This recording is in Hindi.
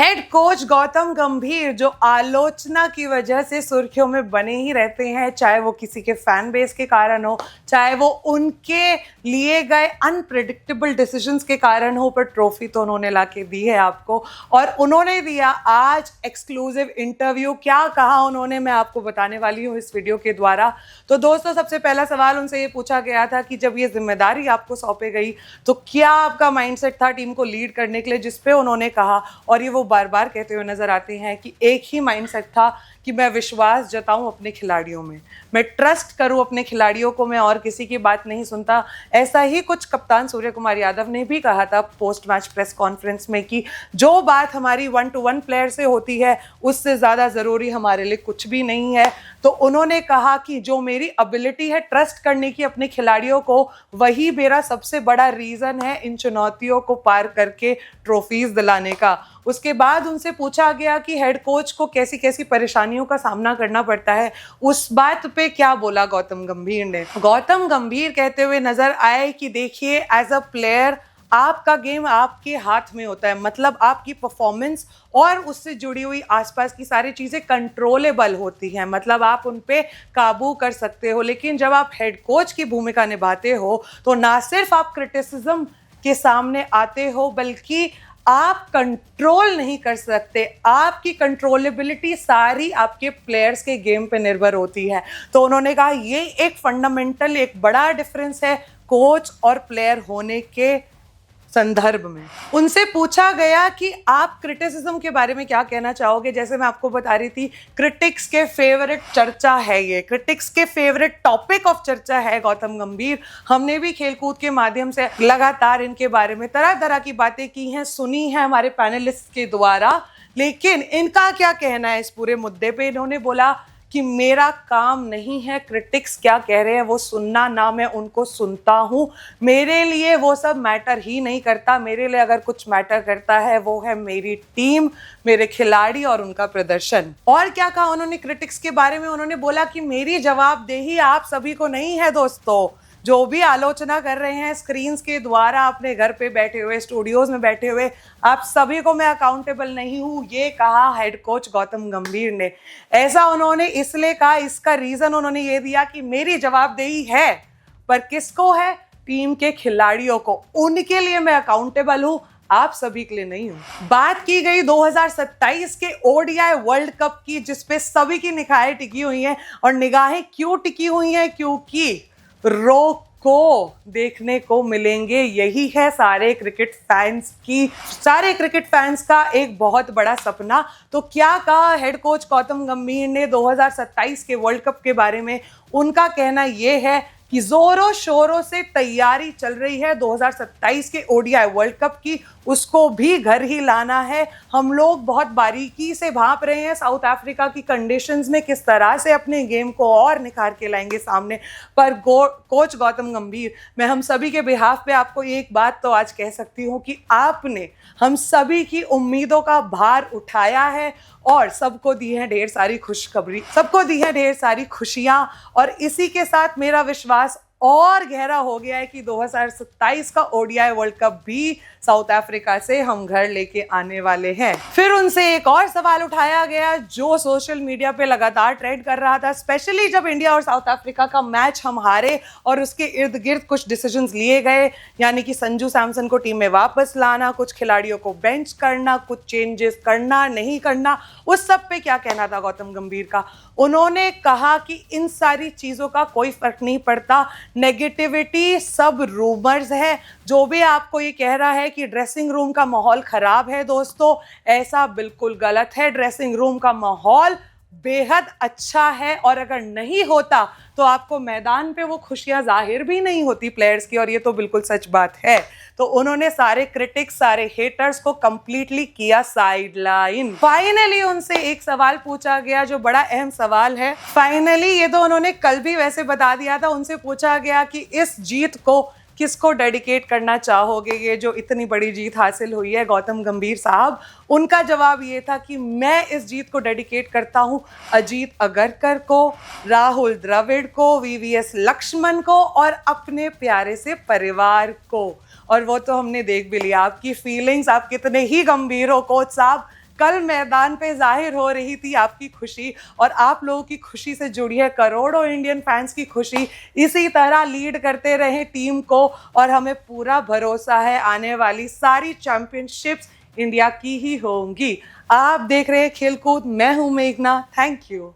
हेड कोच गौतम गंभीर जो आलोचना की वजह से सुर्खियों में बने ही रहते हैं, चाहे वो किसी के फैन बेस के कारण हो, चाहे वो उनके लिए गए अनप्रिडिक्टेबल डिसीजंस के कारण हो, पर ट्रॉफी तो उन्होंने लाके दी है आपको। और उन्होंने दिया आज एक्सक्लूसिव इंटरव्यू। क्या कहा उन्होंने, मैं आपको बताने वाली हूँ इस वीडियो के द्वारा। तो दोस्तों, सबसे पहला सवाल उनसे ये पूछा गया था कि जब ये जिम्मेदारी आपको सौंपी गई तो क्या आपका माइंडसेट था टीम को लीड करने के लिए, जिसपे उन्होंने कहा, और ये वो बार बार कहते हुए नजर आते हैं कि एक ही माइंडसेट था कि मैं विश्वास जताऊं अपने खिलाड़ियों में, मैं ट्रस्ट करूं अपने खिलाड़ियों को, मैं और किसी की बात नहीं सुनता। ऐसा ही कुछ कप्तान सूर्य कुमार यादव ने भी कहा था पोस्ट मैच प्रेस कॉन्फ्रेंस में कि जो बात हमारी 1-to-1 प्लेयर से होती है उससे ज़्यादा ज़रूरी हमारे लिए कुछ भी नहीं है। तो उन्होंने कहा कि जो मेरी एबिलिटी है ट्रस्ट करने की अपने खिलाड़ियों को, वही मेरा सबसे बड़ा रीज़न है इन चुनौतियों को पार करके ट्रॉफीज दिलाने का। उसके बाद उनसे पूछा गया कि हेड कोच को कैसी कैसी परेशानियों का सामना करना पड़ता है। उस बात पे क्या बोला गौतम गंभीर ने? गौतम गंभीर कहते हुए नजर आए कि देखिए, एज अ प्लेयर आपका गेम आपके हाथ में होता है, मतलब आपकी परफॉर्मेंस और उससे जुड़ी हुई आसपास की सारी चीज़ें कंट्रोलेबल होती हैं, मतलब आप उन पे काबू कर सकते हो। लेकिन जब आप हेड कोच की भूमिका निभाते हो तो ना सिर्फ आप क्रिटिसिज्म के सामने आते हो, बल्कि आप कंट्रोल नहीं कर सकते। आपकी कंट्रोलेबिलिटी सारी आपके प्लेयर्स के गेम पे निर्भर होती है। तो उन्होंने कहा ये एक फंडामेंटल, एक बड़ा डिफरेंस है कोच और प्लेयर होने के संदर्भ में। उनसे पूछा गया कि आप क्रिटिसिज्म के बारे में क्या कहना चाहोगे। जैसे मैं आपको बता रही थी, क्रिटिक्स के फेवरेट चर्चा है, ये क्रिटिक्स के फेवरेट टॉपिक ऑफ चर्चा है गौतम गंभीर। हमने भी खेलकूद के माध्यम से लगातार इनके बारे में तरह तरह की बातें की हैं, सुनी है हमारे पैनलिस्ट के द्वारा। लेकिन इनका क्या कहना है इस पूरे मुद्दे पे? इन्होंने बोला कि मेरा काम नहीं है क्रिटिक्स क्या कह रहे हैं वो सुनना, ना मैं उनको सुनता हूँ। मेरे लिए वो सब मैटर ही नहीं करता। मेरे लिए अगर कुछ मैटर करता है वो है मेरी टीम, मेरे खिलाड़ी और उनका प्रदर्शन। और क्या कहा उन्होंने क्रिटिक्स के बारे में? उन्होंने बोला कि मेरी जवाबदेही आप सभी को नहीं है दोस्तों। जो भी आलोचना कर रहे हैं स्क्रीन्स के द्वारा, अपने घर पे बैठे हुए, स्टूडियोज में बैठे हुए, आप सभी को मैं अकाउंटेबल नहीं हूँ, ये कहा हेड कोच गौतम गंभीर ने। ऐसा उन्होंने इसलिए कहा, इसका रीजन उन्होंने ये दिया कि मेरी जवाबदेही है, पर किसको है? टीम के खिलाड़ियों को, उनके लिए मैं अकाउंटेबल हूँ, आप सभी के लिए नहीं हूं। बात की गई 2027 के ओडीआई वर्ल्ड कप की, जिसपे सभी की निगाहें टिकी हुई हैं। और निगाहें क्यों टिकी हुई हैं? क्योंकि रोक को देखने को मिलेंगे। यही है सारे क्रिकेट फैंस का एक बहुत बड़ा सपना। तो क्या कहा हेड कोच गौतम गंभीर ने 2027 के वर्ल्ड कप के बारे में? उनका कहना यह है कि जोरों शोरों से तैयारी चल रही है 2027 के ओडीआई वर्ल्ड कप की, उसको भी घर ही लाना है। हम लोग बहुत बारीकी से भांप रहे हैं साउथ अफ्रीका की कंडीशंस में, किस तरह से अपने गेम को और निखार के लाएंगे सामने। पर कोच गौतम गंभीर, मैं हम सभी के बिहाफ पे आपको एक बात तो आज कह सकती हूँ कि आपने हम सभी की उम्मीदों का भार उठाया है और सबको दी है ढेर सारी खुशखबरी, सबको दी है ढेर सारी खुशियां। और इसी के साथ मेरा विश्वास और गहरा हो गया है कि 2027 का ओडीआई वर्ल्ड कप भी साउथ अफ्रीका से हम घर लेके आने वाले हैं। फिर उनसे एक और सवाल उठाया गया जो सोशल मीडिया पे लगातार ट्रेंड कर रहा था, स्पेशली जब इंडिया और साउथ अफ्रीका का मैच हम हारे और उसके इर्द गिर्द कुछ डिसीजंस लिए गए, यानी कि संजू सैमसन को टीम में वापस लाना, कुछ खिलाड़ियों को बेंच करना, कुछ चेंजेस करना नहीं करना। उस सब पे क्या कहना था गौतम गंभीर का? उन्होंने कहा कि इन सारी चीजों का कोई फर्क नहीं पड़ता, नेगेटिविटी सब रूमर्स है। जो भी आपको ये कह रहा है कि ड्रेसिंग रूम का माहौल खराब है, दोस्तों, ऐसा बिल्कुल गलत है। ड्रेसिंग रूम का माहौल बेहद अच्छा है, और अगर नहीं होता तो आपको मैदान पे वो खुशियां जाहिर भी नहीं होती प्लेयर्स की, और ये तो बिल्कुल सच बात है। तो उन्होंने सारे क्रिटिक्स, सारे हेटर्स को कंप्लीटली किया साइडलाइन। फाइनली उनसे एक सवाल पूछा गया जो बड़ा अहम सवाल है। फाइनली, ये तो उन्होंने कल भी वैसे बता दिया था, उनसे पूछा गया कि इस जीत को किसको डेडिकेट करना चाहोगे, ये जो इतनी बड़ी जीत हासिल हुई है गौतम गंभीर साहब? उनका जवाब ये था कि मैं इस जीत को डेडिकेट करता हूं अजीत अगरकर को, राहुल द्रविड़ को, वीवीएस लक्ष्मण को और अपने प्यारे से परिवार को। और वो तो हमने देख भी लिया। आपकी फीलिंग्स, आप कितने ही गंभीर हो कोच साहब, कल मैदान पे जाहिर हो रही थी आपकी खुशी, और आप लोगों की खुशी से जुड़ी है करोड़ों इंडियन फैंस की खुशी। इसी तरह लीड करते रहे टीम को, और हमें पूरा भरोसा है आने वाली सारी चैंपियनशिप्स इंडिया की ही होंगी। आप देख रहे हैं खेलकूद, मैं हूं मेघना। Thank you.